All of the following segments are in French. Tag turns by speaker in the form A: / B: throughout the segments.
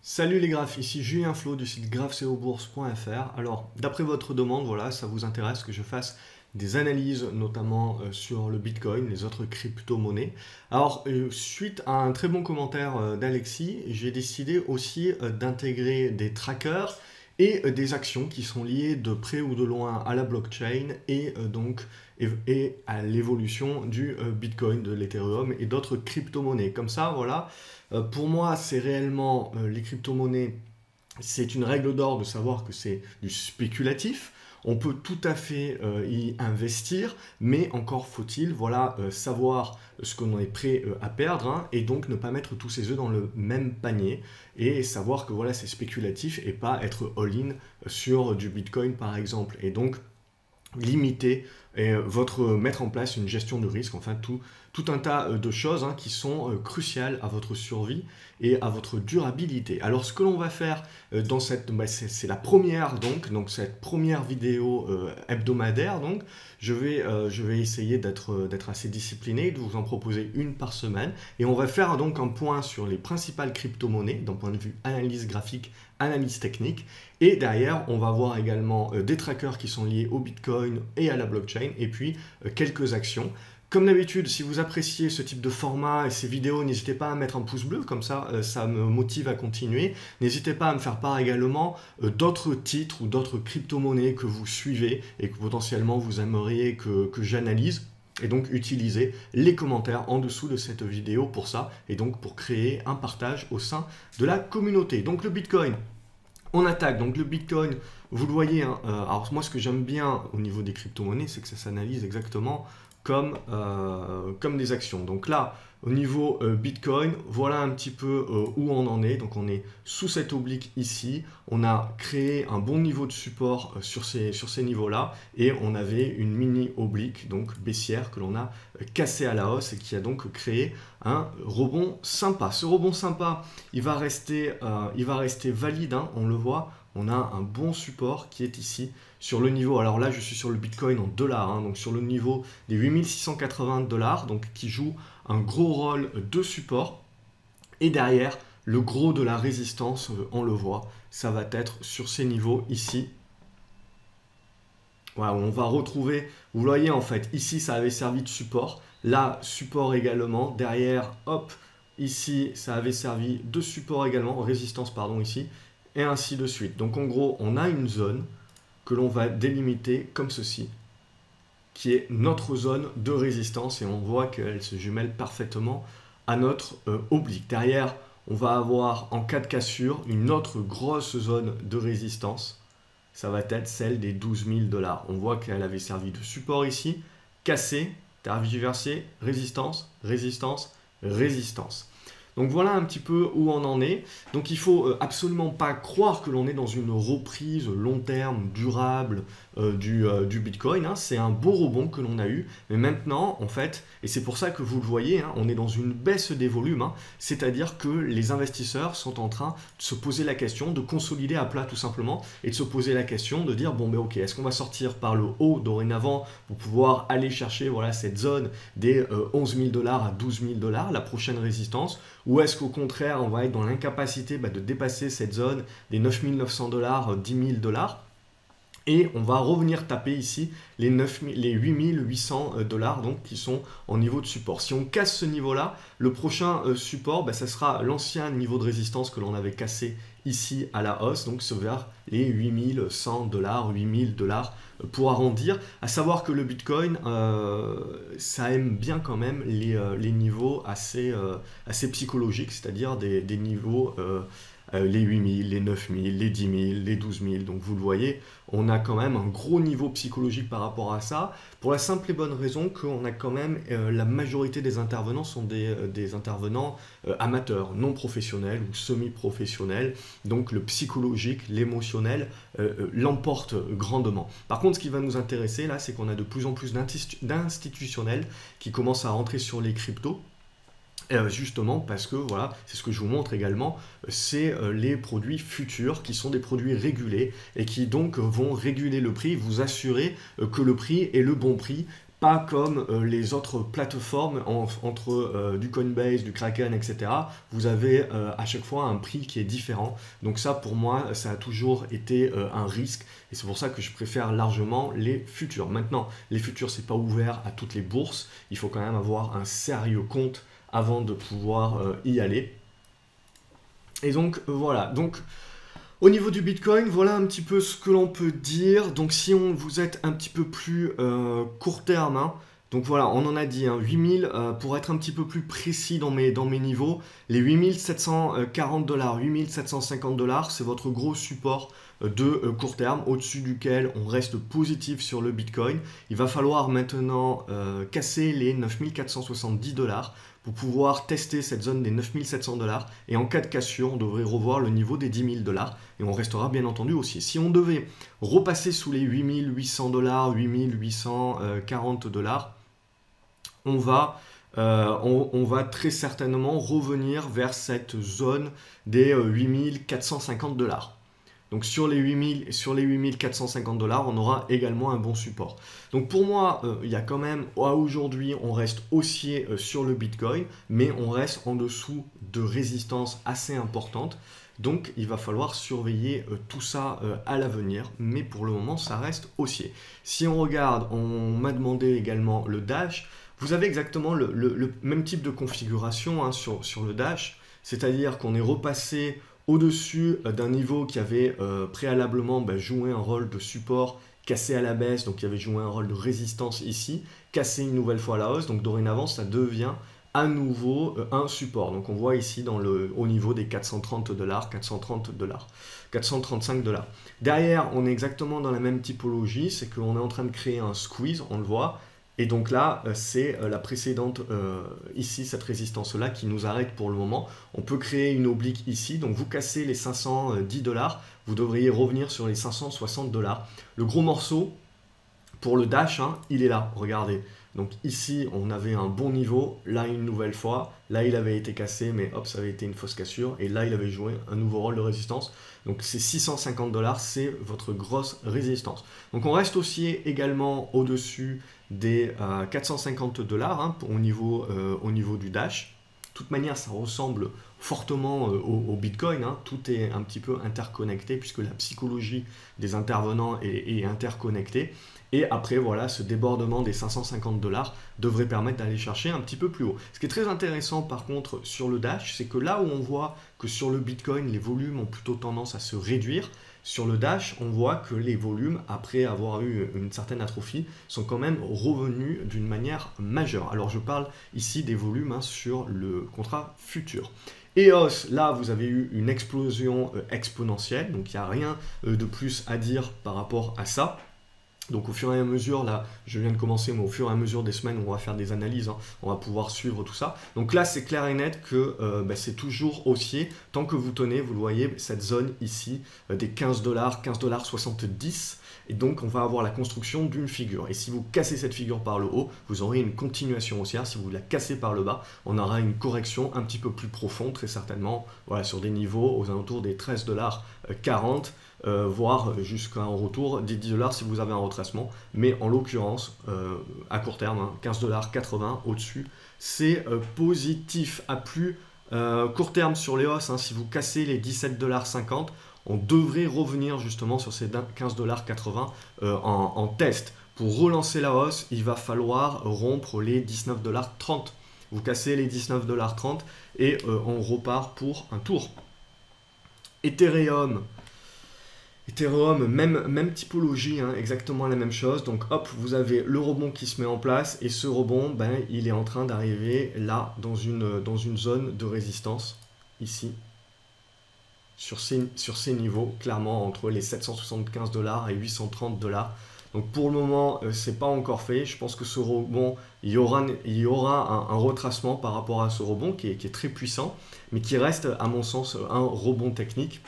A: Salut les graphes, ici Julien Flo du site graphseobourse.fr. Alors, d'après votre demande, voilà, ça vous intéresse que je fasse des analyses, notamment sur le Bitcoin, les autres crypto-monnaies. Alors, suite à un très bon commentaire d'Alexis, j'ai décidé aussi d'intégrer des trackers et des actions qui sont liées de près ou de loin à la blockchain et et à l'évolution du Bitcoin, de l'Ethereum et d'autres crypto-monnaies. Comme ça, voilà. Pour moi, c'est réellement les crypto-monnaies, c'est une règle d'or de savoir que c'est du spéculatif. On peut tout à fait y investir, mais encore faut-il voilà, savoir ce qu'on est prêt à perdre, hein, et donc ne pas mettre tous ses œufs dans le même panier et savoir que voilà, c'est spéculatif et pas être all-in sur du Bitcoin par exemple. Et donc limiter et mettre en place une gestion de risque, enfin tout un tas de choses hein, qui sont cruciales à votre survie et à votre durabilité. Alors ce que l'on va faire dans c'est la première donc cette première vidéo hebdomadaire, donc je vais essayer d'être assez discipliné, de vous en proposer une par semaine, et on va faire donc un point sur les principales crypto-monnaies d'un point de vue analyse graphique, analyse technique, et derrière on va voir également des trackers qui sont liés au Bitcoin et à la blockchain, et puis quelques actions. Comme d'habitude, si vous appréciez ce type de format et ces vidéos, n'hésitez pas à mettre un pouce bleu, comme ça, ça me motive à continuer. N'hésitez pas à me faire part également d'autres titres ou d'autres crypto-monnaies que vous suivez et que potentiellement vous aimeriez que j'analyse. Et donc, utilisez les commentaires en dessous de cette vidéo pour ça, et donc pour créer un partage au sein de la communauté. Donc, le Bitcoin. On attaque, donc le Bitcoin, vous le voyez, hein, alors moi ce que j'aime bien au niveau des crypto-monnaies, c'est que ça s'analyse exactement comme des actions. Donc là, au niveau Bitcoin, voilà un petit peu où on en est. Donc on est sous cette oblique ici, on a créé un bon niveau de support sur ces niveaux-là, et on avait une mini oblique, donc baissière, que l'on a cassé à la hausse et qui a donc créé un rebond sympa. Ce rebond sympa, il va rester valide, hein, on le voit. On a un bon support qui est ici sur le niveau, alors là je suis sur le Bitcoin en dollars, hein, donc sur le niveau des 8680 $, donc qui joue un gros rôle de support. Et derrière, le gros de la résistance, on le voit, ça va être sur ces niveaux ici. Voilà, on va retrouver, vous voyez en fait, ici ça avait servi de support, là support également, derrière, hop, ici ça avait servi de support également, résistance pardon ici, et ainsi de suite. Donc en gros, on a une zone que l'on va délimiter comme ceci, qui est notre zone de résistance, et on voit qu'elle se jumelle parfaitement à notre oblique. Derrière, on va avoir en cas de cassure une autre grosse zone de résistance, ça va être celle des 12 000 $. On voit qu'elle avait servi de support ici, cassé, tergiversé, résistance, résistance, résistance. Donc voilà un petit peu où on en est. Donc il ne faut absolument pas croire que l'on est dans une reprise long terme, durable du Bitcoin, hein. C'est un beau rebond que l'on a eu. Mais maintenant, en fait, et c'est pour ça que vous le voyez, hein, on est dans une baisse des volumes. Hein, c'est-à-dire que les investisseurs sont en train de se poser la question, de consolider à plat tout simplement, et de se poser la question de dire, bon ben ok, est-ce qu'on va sortir par le haut dorénavant pour pouvoir aller chercher voilà, cette zone des 11 000 $ à 12 000 $, la prochaine résistance, ou est-ce qu'au contraire, on va être dans l'incapacité de dépasser cette zone des 9 900 $, 10 000 $, et on va revenir taper ici les 8 800 $, donc, qui sont en niveau de support. Si on casse ce niveau-là, le prochain support, ça sera l'ancien niveau de résistance que l'on avait cassé ici à la hausse, donc vers les 8 100 $, 8 000 $ pour arrondir. À savoir que le Bitcoin, ça aime bien quand même les niveaux assez psychologiques, c'est-à-dire des niveaux... les 8000, les 9000, les 10 000, les 12 000. Donc vous le voyez, on a quand même un gros niveau psychologique par rapport à ça, pour la simple et bonne raison qu'on a quand même, la majorité des intervenants sont des intervenants amateurs, non professionnels ou semi-professionnels. Donc le psychologique, l'émotionnel l'emporte grandement. Par contre, ce qui va nous intéresser là, c'est qu'on a de plus en plus d'institutionnels qui commencent à rentrer sur les cryptos. Justement parce que voilà, c'est ce que je vous montre également, c'est les produits futurs qui sont des produits régulés et qui donc vont réguler le prix, vous assurer que le prix est le bon prix pas comme les autres plateformes entre du Coinbase, du Kraken, etc. Vous avez à chaque fois un prix qui est différent. Donc ça, pour moi, ça a toujours été un risque. Et c'est pour ça que je préfère largement les futurs. Maintenant, les futurs, c'est pas ouvert à toutes les bourses. Il faut quand même avoir un sérieux compte avant de pouvoir y aller. Et donc, voilà. Donc, au niveau du Bitcoin, voilà un petit peu ce que l'on peut dire. Donc si vous êtes un petit peu plus court terme, hein, donc voilà, on en a dit, hein, 8000, pour être un petit peu plus précis dans mes niveaux, les 8740 $, 8750 $, c'est votre gros support de court terme, au-dessus duquel on reste positif sur le Bitcoin. Il va falloir maintenant casser les 9470 $. Pour pouvoir tester cette zone des 9700 $. Et en cas de cassure, on devrait revoir le niveau des 10 000 $. Et on restera bien entendu aussi. Si on devait repasser sous les 8800 $, 8840 $, on va très certainement revenir vers cette zone des 8450 $. Donc sur les 8450 $, on aura également un bon support. Donc pour moi, il y a quand même, aujourd'hui, on reste haussier sur le Bitcoin, mais on reste en dessous de résistance assez importante. Donc il va falloir surveiller tout ça à l'avenir, mais pour le moment, ça reste haussier. Si on regarde, on m'a demandé également le Dash. Vous avez exactement le même type de configuration hein, sur le Dash, c'est-à-dire qu'on est repassé au-dessus d'un niveau qui avait préalablement joué un rôle de support, cassé à la baisse, donc qui avait joué un rôle de résistance ici, cassé une nouvelle fois à la hausse, donc dorénavant ça devient à nouveau un support. Donc on voit ici au niveau des 430 $, 430 $, 435 $. Derrière, on est exactement dans la même typologie, c'est qu'on est en train de créer un squeeze, on le voit. Et donc là, c'est la précédente, ici, cette résistance-là qui nous arrête pour le moment. On peut créer une oblique ici, donc vous cassez les 510 $, vous devriez revenir sur les 560 $. Le gros morceau, pour le Dash, hein, il est là, regardez. Donc ici, on avait un bon niveau, là une nouvelle fois, là il avait été cassé, mais hop, ça avait été une fausse cassure, et là il avait joué un nouveau rôle de résistance. Donc c'est 650 $, c'est votre grosse résistance. Donc on reste aussi également au-dessus des 450 $, hein, au niveau du Dash. De toute manière, ça ressemble fortement au Bitcoin, hein. Tout est un petit peu interconnecté puisque la psychologie des intervenants est interconnectée. Et après, voilà, ce débordement des 550 $ devrait permettre d'aller chercher un petit peu plus haut. Ce qui est très intéressant par contre sur le Dash, c'est que là où on voit que sur le Bitcoin, les volumes ont plutôt tendance à se réduire, sur le Dash, on voit que les volumes, après avoir eu une certaine atrophie, sont quand même revenus d'une manière majeure. Alors je parle ici des volumes hein, sur le contrat futur. EOS, là vous avez eu une explosion exponentielle, donc il n'y a rien de plus à dire par rapport à ça. Donc au fur et à mesure, là je viens de commencer, mais au fur et à mesure des semaines, on va faire des analyses, hein, on va pouvoir suivre tout ça. Donc là c'est clair et net que c'est toujours haussier, tant que vous tenez, vous le voyez, cette zone ici, des 15 $, 15,70 $. Et donc on va avoir la construction d'une figure. Et si vous cassez cette figure par le haut, vous aurez une continuation haussière. Si vous la cassez par le bas, on aura une correction un petit peu plus profonde, très certainement, voilà, sur des niveaux aux alentours des 13,40 $. Voire jusqu'à un retour des 10 $ si vous avez un retracement, mais en l'occurrence à court terme, hein, 15,80 $ au-dessus, c'est positif. À plus court terme sur les hausses, hein, si vous cassez les 17,50 $, on devrait revenir justement sur ces 15,80 $ en test. Pour relancer la hausse, il va falloir rompre les 19,30 $. Vous cassez les 19,30 $ et on repart pour un tour. Ethereum, même typologie, hein, exactement la même chose. Donc hop, vous avez le rebond qui se met en place et ce rebond, il est en train d'arriver là dans une zone de résistance, ici, sur ces niveaux, clairement entre les 775 $ et 830 $. Donc pour le moment, c'est pas encore fait. Je pense que ce rebond, il y aura un retracement par rapport à ce rebond qui est très puissant, mais qui reste, à mon sens, un rebond technique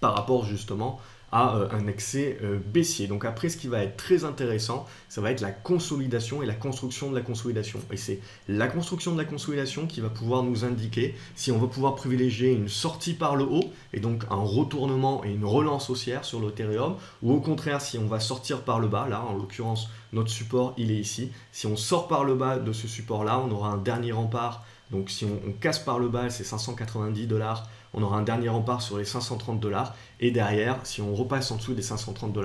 A: par rapport justement à un excès baissier. Donc après, ce qui va être très intéressant, ça va être la consolidation et la construction de la consolidation. Et c'est la construction de la consolidation qui va pouvoir nous indiquer si on va pouvoir privilégier une sortie par le haut, et donc un retournement et une relance haussière sur l'Ethereum, ou au contraire, si on va sortir par le bas, là en l'occurrence, notre support, il est ici. Si on sort par le bas de ce support-là, on aura un dernier rempart. Donc si on casse par le bas, c'est 590 $, on aura un dernier rempart sur les 530 $. Et derrière, si on repasse en dessous des 530 $,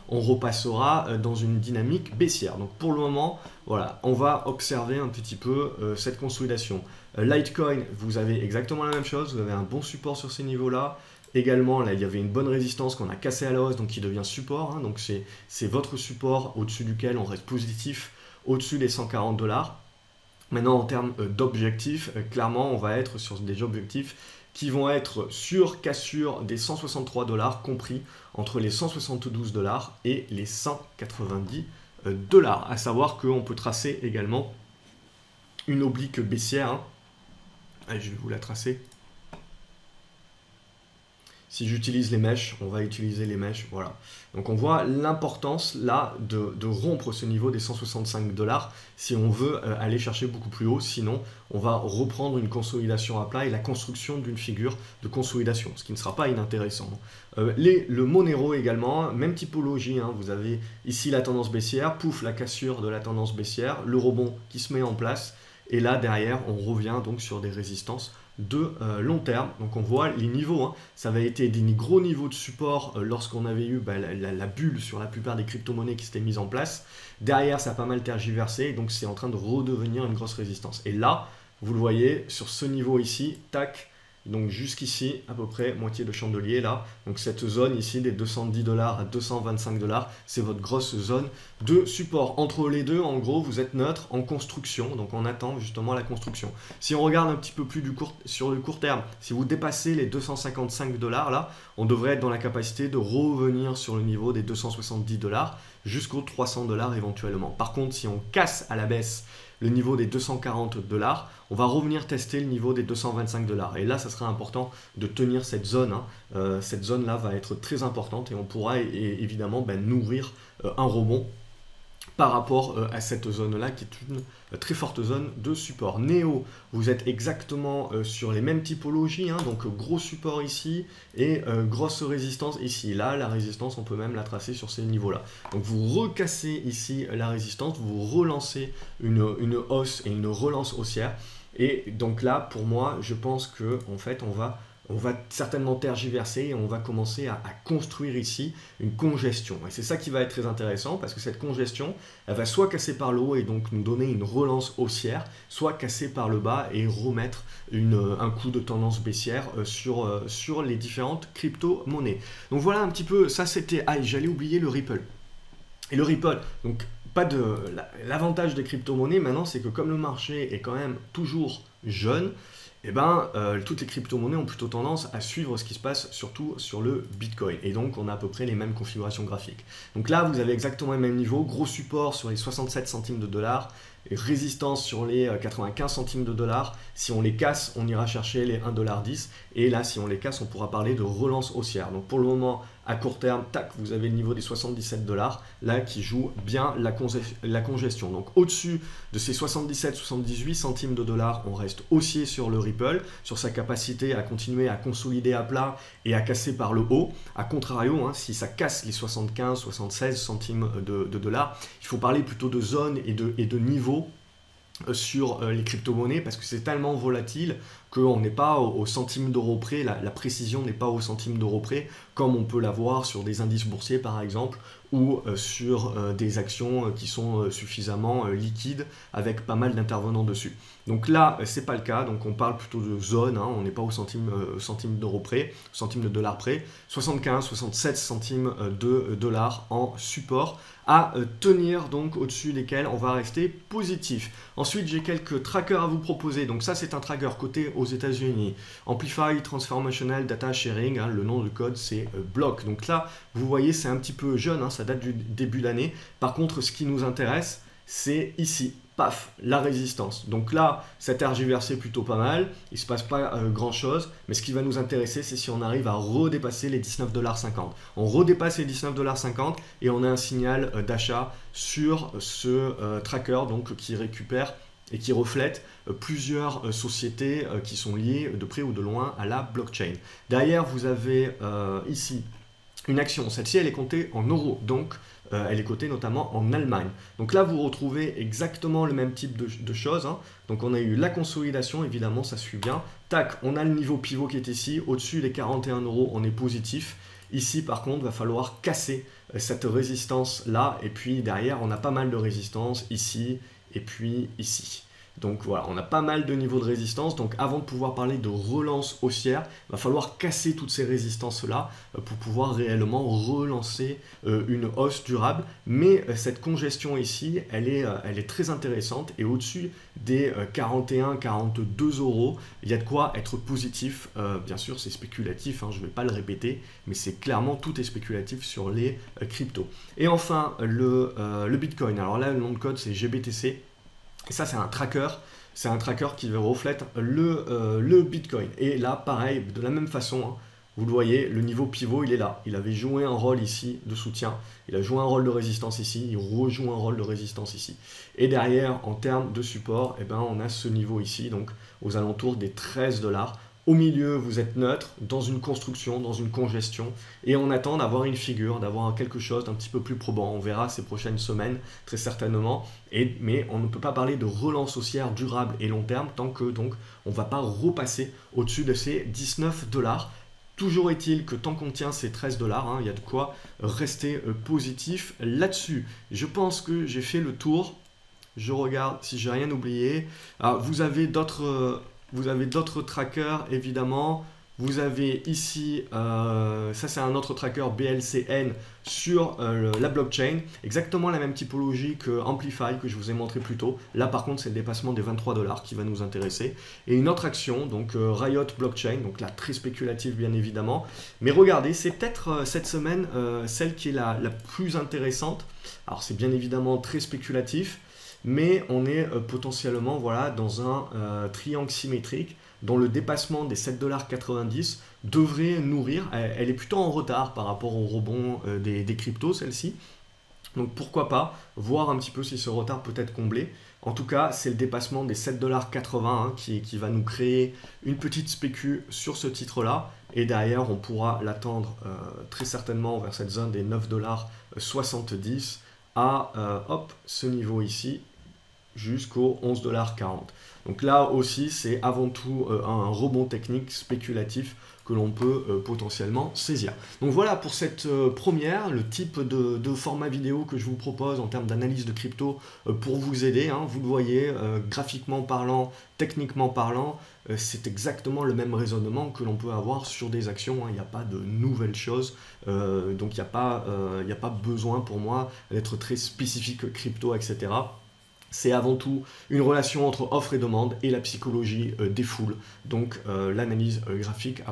A: on repassera dans une dynamique baissière. Donc pour le moment, voilà, on va observer un petit peu cette consolidation. Litecoin, vous avez exactement la même chose, vous avez un bon support sur ces niveaux-là. Également, là, il y avait une bonne résistance qu'on a cassée à la hausse, donc qui devient support. Hein, donc c'est votre support au-dessus duquel on reste positif, au-dessus des 140 $. Maintenant, en termes d'objectifs, clairement, on va être sur des objectifs qui vont être sur cassure des 163 $, compris entre les 172 $ et les 190 $. À savoir qu'on peut tracer également une oblique baissière. Hein. Allez, je vais vous la tracer. Si j'utilise les mèches, on va utiliser les mèches, voilà. Donc on voit l'importance là de rompre ce niveau des 165 $ si on veut aller chercher beaucoup plus haut, sinon on va reprendre une consolidation à plat et la construction d'une figure de consolidation, ce qui ne sera pas inintéressant. Le Monero également, même typologie, hein, vous avez ici la tendance baissière, pouf, la cassure de la tendance baissière, le rebond qui se met en place, et là derrière on revient donc sur des résistances de long terme. Donc on voit les niveaux, hein. Ça avait été des gros niveaux de support lorsqu'on avait eu la bulle sur la plupart des crypto-monnaies qui s'étaient mises en place. Derrière, ça a pas mal tergiversé, donc c'est en train de redevenir une grosse résistance. Et là, vous le voyez, sur ce niveau ici, tac, donc jusqu'ici, à peu près moitié de chandelier là. Donc cette zone ici des 210 $ à 225 $, c'est votre grosse zone de support. Entre les deux, en gros, vous êtes neutre en construction, donc on attend justement la construction. Si on regarde un petit peu plus sur le court terme, si vous dépassez les 255 $ là, on devrait être dans la capacité de revenir sur le niveau des 270 $ jusqu'aux 300 $ éventuellement. Par contre, si on casse à la baisse le niveau des 240 $, on va revenir tester le niveau des 225 $. Et là, ça sera important de tenir cette zone. Hein. Cette zone-là va être très importante et on pourra évidemment nourrir un rebond par rapport à cette zone-là qui est une très forte zone de support. Néo, vous êtes exactement sur les mêmes typologies, hein, donc gros support ici et grosse résistance ici. Là, la résistance, on peut même la tracer sur ces niveaux-là. Donc vous recassez ici la résistance, vous relancez une hausse et une relance haussière. Et donc là, pour moi, je pense que en fait, on va certainement tergiverser et on va commencer à construire ici une congestion. Et c'est ça qui va être très intéressant parce que cette congestion, elle va soit casser par le haut et donc nous donner une relance haussière, soit casser par le bas et remettre un coup de tendance baissière sur les différentes crypto-monnaies. Donc voilà un petit peu, ça c'était... Ah, j'allais oublier le Ripple. Et le Ripple, donc l'avantage des crypto-monnaies maintenant, c'est que comme le marché est quand même toujours jeune, toutes les crypto-monnaies ont plutôt tendance à suivre ce qui se passe surtout sur le Bitcoin. Et donc, on a à peu près les mêmes configurations graphiques. Donc là, vous avez exactement le même niveau. Gros support sur les 67 centimes de dollars. Et résistance sur les 95 centimes de dollars. Si on les casse, on ira chercher les 1,10 $. Et là, si on les casse, on pourra parler de relance haussière. Donc pour le moment, à court terme, tac, vous avez le niveau des 77 $, là qui joue bien la congestion. Donc au-dessus de ces 77-78 centimes de dollars, on reste haussier sur le Ripple, sur sa capacité à continuer à consolider à plat et à casser par le haut. A contrario, hein, si ça casse les 75-76 centimes de dollars, il faut parler plutôt de zone et de niveau sur les crypto-monnaies parce que c'est tellement volatile qu'on n'est pas au centime d'euro près, la précision n'est pas au centime d'euro près comme on peut l'avoir sur des indices boursiers par exemple ou sur des actions qui sont suffisamment liquides avec pas mal d'intervenants dessus. Donc là, c'est pas le cas, donc on parle plutôt de zone, hein, on n'est pas au centime d'euro près, centime de dollar près, 75-67 centimes de dollars en support à tenir donc au-dessus desquels on va rester positif. Ensuite, j'ai quelques trackers à vous proposer. Donc ça, c'est un tracker coté aux États-Unis. Amplify Transformational Data Sharing, hein, le nom du code, c'est Block. Donc là, vous voyez, c'est un petit peu jeune, hein, ça date du début d'année. Par contre, ce qui nous intéresse, c'est ici. paf, la résistance. Donc là, ça tergiversé plutôt pas mal, il ne se passe pas grand chose, mais ce qui va nous intéresser, c'est si on arrive à redépasser les 19,50 $. On redépasse les 19,50 $ et on a un signal d'achat sur ce tracker donc, qui récupère et qui reflète plusieurs sociétés qui sont liées de près ou de loin à la blockchain. Derrière, vous avez ici une action. Celle-ci, elle est comptée en euros, donc elle est cotée notamment en Allemagne. Donc là, vous retrouvez exactement le même type de choses. Hein. Donc on a eu la consolidation, évidemment, ça suit bien. Tac, on a le niveau pivot qui est ici. Au-dessus des 41 €, on est positif. Ici, par contre, il va falloir casser cette résistance-là. Et puis derrière, on a pas mal de résistance ici et puis ici. Donc voilà, on a pas mal de niveaux de résistance. Donc avant de pouvoir parler de relance haussière, il va falloir casser toutes ces résistances-là pour pouvoir réellement relancer une hausse durable. Mais cette congestion ici, elle est très intéressante. Et au-dessus des 41-42 €, il y a de quoi être positif. Bien sûr, c'est spéculatif, hein, je ne vais pas le répéter, mais c'est clairement, tout est spéculatif sur les cryptos. Et enfin, le Bitcoin. Alors là, le nom de code, c'est GBTC. Et ça, c'est un tracker qui reflète le Bitcoin. Et là, pareil, de la même façon, hein, vous le voyez, le niveau pivot, il est là. Il avait joué un rôle ici de soutien. Il a joué un rôle de résistance ici. Il rejoue un rôle de résistance ici. Et derrière, en termes de support, eh ben, on a ce niveau ici, donc aux alentours des 13 $. Au milieu, vous êtes neutre, dans une construction, dans une congestion, et on attend d'avoir une figure, d'avoir quelque chose d'un petit peu plus probant. On verra ces prochaines semaines, très certainement, mais on ne peut pas parler de relance haussière durable et long terme tant que donc on ne va pas repasser au-dessus de ces 19 $. Toujours est-il que tant qu'on tient ces 13 $, hein, il y a de quoi rester positif là-dessus. Je pense que j'ai fait le tour. Je regarde si j'ai rien oublié. Alors, vous avez d'autres trackers, évidemment. Vous avez ici, ça c'est un autre tracker BLCN sur la blockchain. Exactement la même typologie que Amplify que je vous ai montré plus tôt. Là par contre c'est le dépassement des 23 $ qui va nous intéresser. Et une autre action, donc Riot Blockchain, donc là très spéculative bien évidemment. Mais regardez, c'est peut-être cette semaine celle qui est la plus intéressante. Alors c'est bien évidemment très spéculatif, mais on est potentiellement voilà, dans un triangle symétrique dont le dépassement des 7,90 $ devrait nourrir. Elle est plutôt en retard par rapport au rebond des cryptos, celle-ci. Donc pourquoi pas voir un petit peu si ce retard peut être comblé. En tout cas, c'est le dépassement des 7,80 $ hein, qui va nous créer une petite spécu sur ce titre-là. Et derrière, on pourra l'attendre très certainement vers cette zone des 9,70 $ à ce niveau ici jusqu'au 11,40 $. Donc là aussi, c'est avant tout un rebond technique spéculatif que l'on peut potentiellement saisir. Donc voilà pour cette première, le type de format vidéo que je vous propose en termes d'analyse de crypto pour vous aider. Hein. Vous le voyez, graphiquement parlant, techniquement parlant, c'est exactement le même raisonnement que l'on peut avoir sur des actions. Hein. Il n'y a pas de nouvelles choses, donc il n'y a pas besoin pour moi d'être très spécifique crypto, etc. C'est avant tout une relation entre offre et demande et la psychologie des foules. Donc l'analyse graphique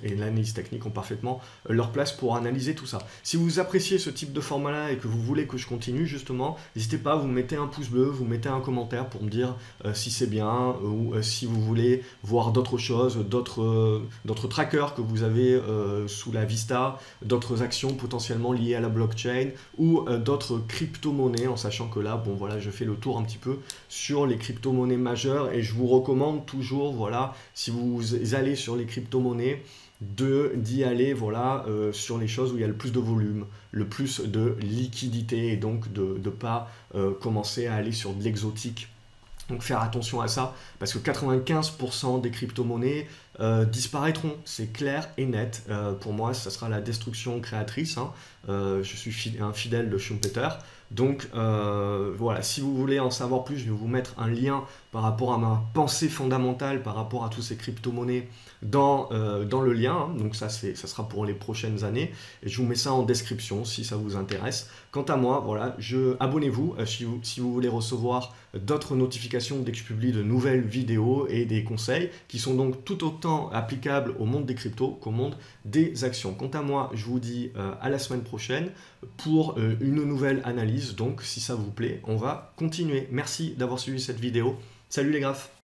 A: et l'analyse technique ont parfaitement leur place pour analyser tout ça. Si vous appréciez ce type de format-là et que vous voulez que je continue justement, n'hésitez pas, vous mettez un pouce bleu, vous mettez un commentaire pour me dire si c'est bien ou si vous voulez voir d'autres choses, d'autres trackers que vous avez sous la vista, d'autres actions potentiellement liées à la blockchain ou d'autres crypto-monnaies, en sachant que là, bon voilà, je fais le tour un petit peu sur les crypto-monnaies majeures et je vous recommande toujours, voilà, si vous allez sur les crypto-monnaies, d'y aller voilà, sur les choses où il y a le plus de volume, le plus de liquidité et donc de ne pas commencer à aller sur de l'exotique. Donc faire attention à ça parce que 95% des crypto-monnaies disparaîtront, c'est clair et net. Pour moi, ça sera la destruction créatrice. Hein. Je suis un fidèle de Schumpeter. Donc voilà, si vous voulez en savoir plus, je vais vous mettre un lien par rapport à ma pensée fondamentale par rapport à tous ces crypto-monnaies dans le lien. Hein. Donc ça sera pour les prochaines années. Et je vous mets ça en description si ça vous intéresse. Quant à moi, voilà, abonnez-vous si vous voulez recevoir d'autres notifications dès que je publie de nouvelles vidéos et des conseils qui sont donc tout autant applicable au monde des cryptos qu'au monde des actions. Quant à moi, je vous dis à la semaine prochaine pour une nouvelle analyse. Donc si ça vous plaît, on va continuer. Merci d'avoir suivi cette vidéo. Salut les graphes!